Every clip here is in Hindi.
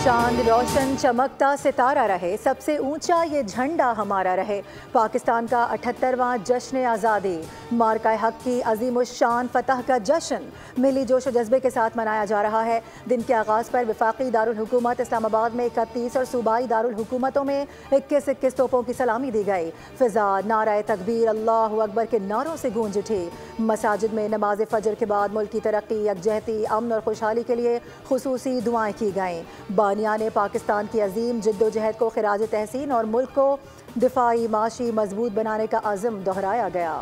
चांद रोशन चमकता सितारा रहे, सबसे ऊंचा ये झंडा हमारा रहे। पाकिस्तान का 78वां जश्न आज़ादी, मार्का हक की अजीमुश्शान फतह का जश्न मिली जोश व जज्बे के साथ मनाया जा रहा है। दिन के आगाज़ पर वफाकी दारुल हुकूमत इस्लामाबाद में 31 और सूबाई दारुल हुकूमतों में 21-21 तोपों की सलामी दी गई। फिजा नाराए तकबीर, अल्लाहु अकबर के नारों से गूंज उठी। मसाजिद में नमाज फजर के बाद मुल्क की तरक्की, यकजहती, अमन और खुशहाली के लिए खुसूसी दुआएं की गईं। बानियाने पाकिस्तान की अजीम जिद्दोजहद को खिराज तहसीन और मुल्क को दिफाई माशी मजबूत बनाने का अज़्म दोहराया गया।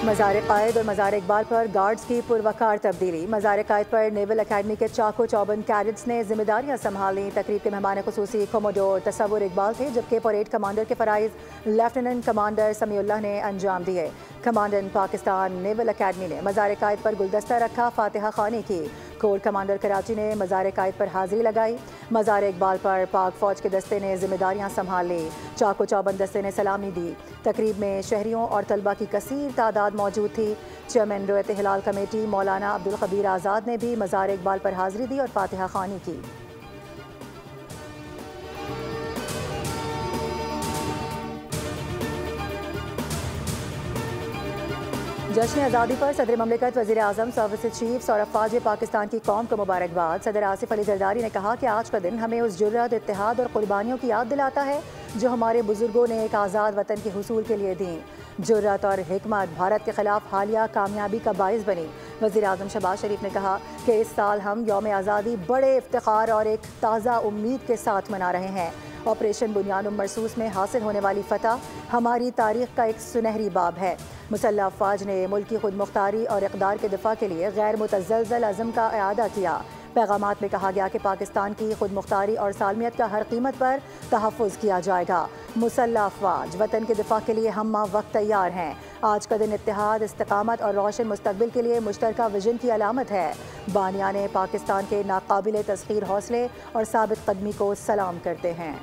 मज़ार कायद और मज़ार इकबाल पर गार्ड्स की पुरवकार तब्दीली। मज़ार कायद पर नेवल अकेडमी के चाको चौबन कैडेट्स ने जिम्मेदारियां संभाली। तकरीब के मेहमान खुसूसी कोमोडोर तसव्वुर इकबाल थे, जबकि परेड कमांडर के फ़राइज़ लेफ्टिनेंट कमांडर समीउल्लाह ने अंजाम दिए। कमांडेंट पाकिस्तान नेवल अकेडमी ने मज़ार कायद पर गुलदस्ता रखा, फातिहा खानी की। कोर कमांडर कराची ने मज़ार कायद पर हाजिरी लगाई। मज़ार इकबाल पर पाक फ़ौज के दस्ते ने जिम्मेदारियां संभाल ली। चाको चौबन दस्ते ने सलामी दी। तकरीब में शहरियों और तलबा की कसीर तादाद मौजूद थी। चेयरमैन रोयत हिलाल कमेटी मौलाना अब्दुल खबीर आज़ाद ने भी मज़ार इकबाल पर हाजिरी दी और फातिहा खानी की। जश्न आज़ादी पर सदर ममलिकत वज़ीर आज़म सर्विस चीफ सौरभ फ़ाज पाकिस्तान की कौम को मुबारकबाद। सदर आसिफ अली जरदारी ने कहा कि आज का दिन हमें उस जुर्रत, इत्तेहाद और कुर्बानियों की याद दिलाता है जो हमारे बुजुर्गों ने एक आज़ाद वतन के हुसूल के लिए दी। जुर्रत और हिकमत भारत के खिलाफ हालिया कामयाबी का बाइस बनी। वज़ीर आज़म शहबाज शरीफ ने कहा कि इस साल हम यौम आज़ादी बड़े इफ्तिखार और एक ताज़ा उम्मीद के साथ मना रहे हैं। ऑपरेशन बुनियानुम मरसूस में हासिल होने वाली फ़तह हमारी तारीख़ का एक सुनहरी बाब है। मुसल्लह अफ़वाज ने मुल्क की खुद मुख्तारी और इक़दार के दिफ़ा के लिए गैर मुतज़्ज़ल अज़म का इआदा किया। पैगामात में कहा गया कि पाकिस्तान की खुद मुख्तारी और सालमियत का हर कीमत पर तहफ़्फ़ुज़ किया जाएगा। मुसल्लह अफ़वाज वतन के दिफ़ा के लिए हम वक्त तैयार हैं। आज का दिन इत्तेहाद, इस्तिक़ामत और रोशन मुस्तक़बिल के लिए मुश्तरका विजन की अलामत है। बानियाने पाकिस्तान के नाकाबिल तस्ख़ीर हौसले और साबित कदमी को सलाम करते हैं।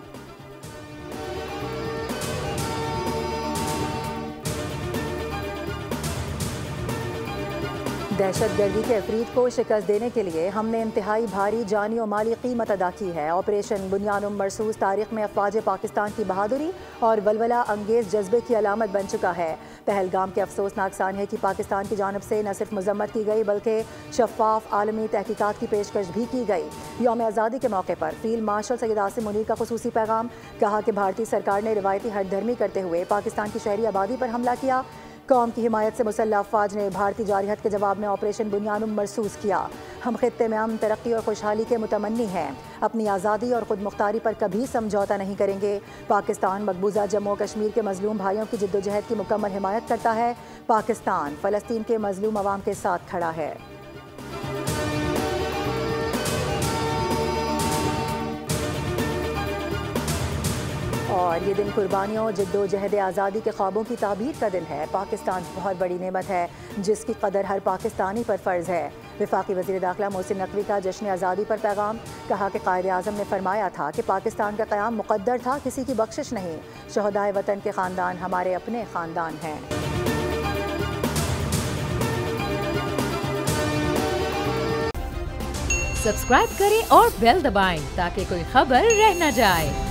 दहशत गर्दी के अफरीद को शिकस्त देने के लिए हमने इंतहाई भारी जानी और माली कीमत अदा की है। ऑपरेशन बुनियानुम मरसूस तारीख में अफवाज पाकिस्तान की बहादुरी और वलवला अंगेज जज्बे की अलामत बन चुका है। पहलगाम के अफसोसनाक सानहे की पाकिस्तान की जानब से न सिर्फ मजम्मत की गई बल्कि शफाफ आलमी तहकीकात की पेशकश भी की गई। यौम आज़ादी के मौके पर फील्ड मार्शल सैयद आसिम मुनीर का खुसूसी पैगाम। कहा कि भारतीय सरकार ने रिवायती हठधर्मी करते हुए पाकिस्तान की शहरी आबादी पर हमला किया। कौम की हिमायत से मुसल्लह अफ़वाज ने भारतीय जारहत के जवाब में ऑपरेशन बुनियानुम मरसूस किया। हम खित्ते में अमन, तरक्की और खुशहाली के मुतमन्नी हैं। अपनी आज़ादी और खुद मुख्तारी पर कभी समझौता नहीं करेंगे। पाकिस्तान मकबूजा जम्मू कश्मीर के मजलूम भाइयों की जिद्दोजहद की मुकम्मल हिमायत करता है। पाकिस्तान फ़लस्तीन के मजलूम अवाम के साथ खड़ा है। और ये दिन कुर्बानियों, जिद्दोजहद आज़ादी के ख्वाबों की ताबीर का दिन है। पाकिस्तान बहुत बड़ी नेमत है जिसकी कदर हर पाकिस्तानी पर फ़र्ज़ है। वफाकी वज़ीर दाखिला मोहसिन नकवी का जश्न आज़ादी पर पैगाम। कहा कि कायदे आज़म ने फरमाया था कि पाकिस्तान का क़याम मुक़द्दर था, किसी की बख्शिश नहीं। शहदाए वतन के ख़ानदान हमारे अपने ख़ानदान हैं। सब्सक्राइब करें और बेल दबाएं ताकि कोई खबर रह न जाए।